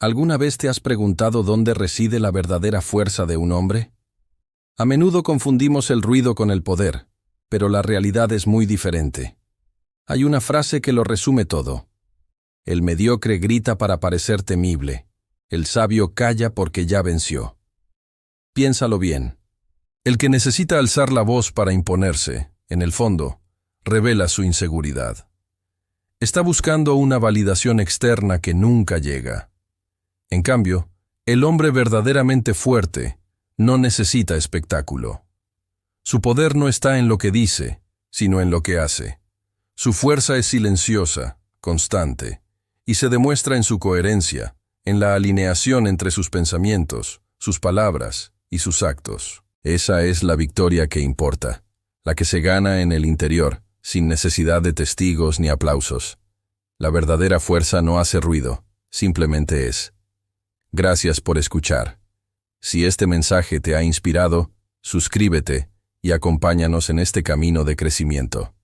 ¿Alguna vez te has preguntado dónde reside la verdadera fuerza de un hombre? A menudo confundimos el ruido con el poder, pero la realidad es muy diferente. Hay una frase que lo resume todo. El mediocre grita para parecer temible. El sabio calla porque ya venció. Piénsalo bien. El que necesita alzar la voz para imponerse, en el fondo, revela su inseguridad. Está buscando una validación externa que nunca llega. En cambio, el hombre verdaderamente fuerte no necesita espectáculo. Su poder no está en lo que dice, sino en lo que hace. Su fuerza es silenciosa, constante, y se demuestra en su coherencia, en la alineación entre sus pensamientos, sus palabras y sus actos. Esa es la victoria que importa, la que se gana en el interior, sin necesidad de testigos ni aplausos. La verdadera fuerza no hace ruido, simplemente es. Gracias por escuchar. Si este mensaje te ha inspirado, suscríbete y acompáñanos en este camino de crecimiento.